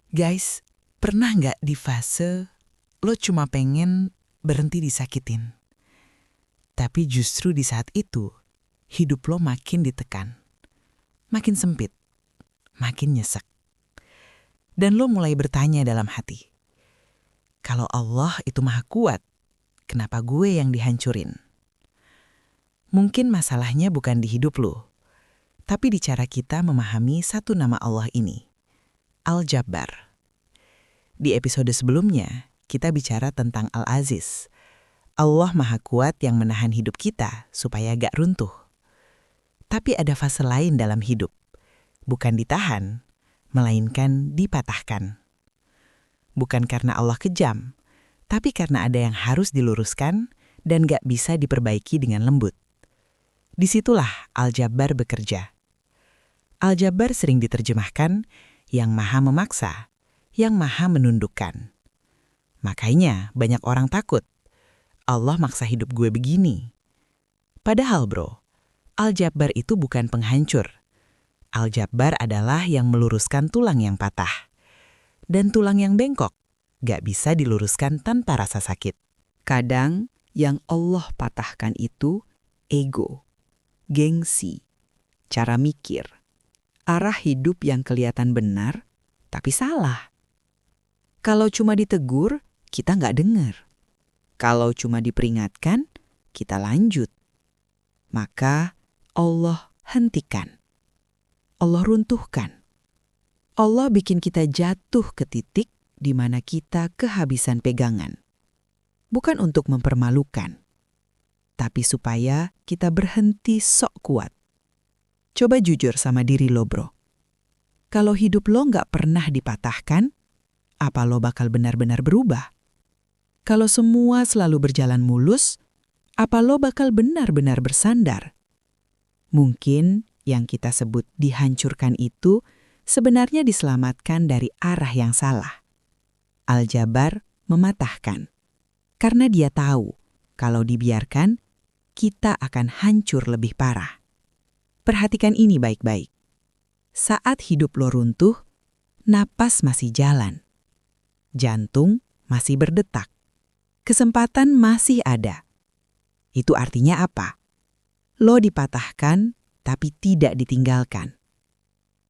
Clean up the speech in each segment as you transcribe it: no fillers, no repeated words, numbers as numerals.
Guys, pernah nggak di fase lo cuma pengen berhenti disakitin? Tapi justru di saat itu, hidup lo makin ditekan, makin sempit, makin nyesek. Dan lo mulai bertanya dalam hati, kalau Allah itu maha kuat, kenapa gue yang dihancurin? Mungkin masalahnya bukan di hidup lo, tapi di cara kita memahami satu nama Allah ini, Al-Jabbar. Di episode sebelumnya, kita bicara tentang Al-Aziz. Allah Maha Kuat yang menahan hidup kita supaya gak runtuh. Tapi ada fase lain dalam hidup. Bukan ditahan, melainkan dipatahkan. Bukan karena Allah kejam, tapi karena ada yang harus diluruskan dan gak bisa diperbaiki dengan lembut. Disitulah Al-Jabbar bekerja. Al-Jabbar sering diterjemahkan yang maha memaksa, yang maha menundukkan. Makanya banyak orang takut. Allah maksa hidup gue begini. Padahal bro, Al-Jabbar itu bukan penghancur. Al-Jabbar adalah yang meluruskan tulang yang patah. Dan tulang yang bengkok gak bisa diluruskan tanpa rasa sakit. Kadang yang Allah patahkan itu ego, gengsi, cara mikir, arah hidup yang kelihatan benar tapi salah. Kalau cuma ditegur, kita nggak dengar. Kalau cuma diperingatkan, kita lanjut. Maka Allah hentikan. Allah runtuhkan. Allah bikin kita jatuh ke titik di mana kita kehabisan pegangan. Bukan untuk mempermalukan, tapi supaya kita berhenti sok kuat. Coba jujur sama diri lo bro. Kalau hidup lo nggak pernah dipatahkan, apa lo bakal benar-benar berubah? Kalau semua selalu berjalan mulus, apa lo bakal benar-benar bersandar? Mungkin yang kita sebut dihancurkan itu sebenarnya diselamatkan dari arah yang salah. Al-Jabbar mematahkan. Karena dia tahu kalau dibiarkan, kita akan hancur lebih parah. Perhatikan ini baik-baik. Saat hidup lo runtuh, napas masih jalan. Jantung masih berdetak. Kesempatan masih ada. Itu artinya apa? Lo dipatahkan, tapi tidak ditinggalkan.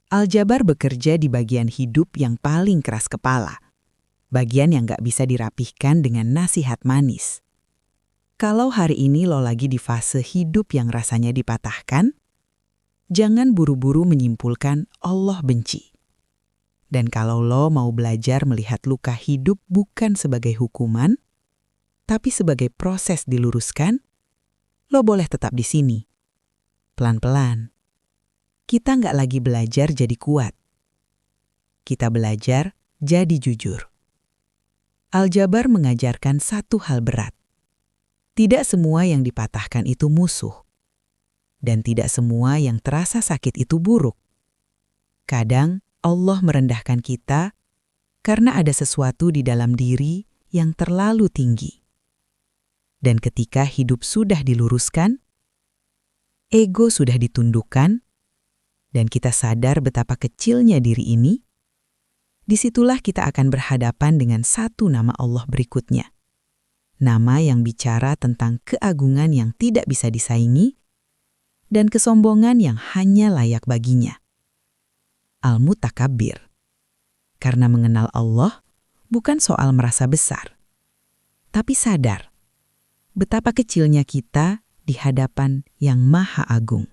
Al-Jabbar bekerja di bagian hidup yang paling keras kepala. Bagian yang gak bisa dirapihkan dengan nasihat manis. Kalau hari ini lo lagi di fase hidup yang rasanya dipatahkan, jangan buru-buru menyimpulkan Allah benci. Dan kalau lo mau belajar melihat luka hidup bukan sebagai hukuman, tapi sebagai proses diluruskan, lo boleh tetap di sini. Pelan-pelan. Kita nggak lagi belajar jadi kuat. Kita belajar jadi jujur. Al-Jabbar mengajarkan satu hal berat. Tidak semua yang dipatahkan itu musuh. Dan tidak semua yang terasa sakit itu buruk. Kadang Allah merendahkan kita karena ada sesuatu di dalam diri yang terlalu tinggi. Dan ketika hidup sudah diluruskan, ego sudah ditundukkan, dan kita sadar betapa kecilnya diri ini, disitulah kita akan berhadapan dengan satu nama Allah berikutnya. Nama yang bicara tentang keagungan yang tidak bisa disaingi dan kesombongan yang hanya layak baginya. Al-Mutakabbir. Karena mengenal Allah bukan soal merasa besar, tapi sadar betapa kecilnya kita di hadapan yang Maha Agung.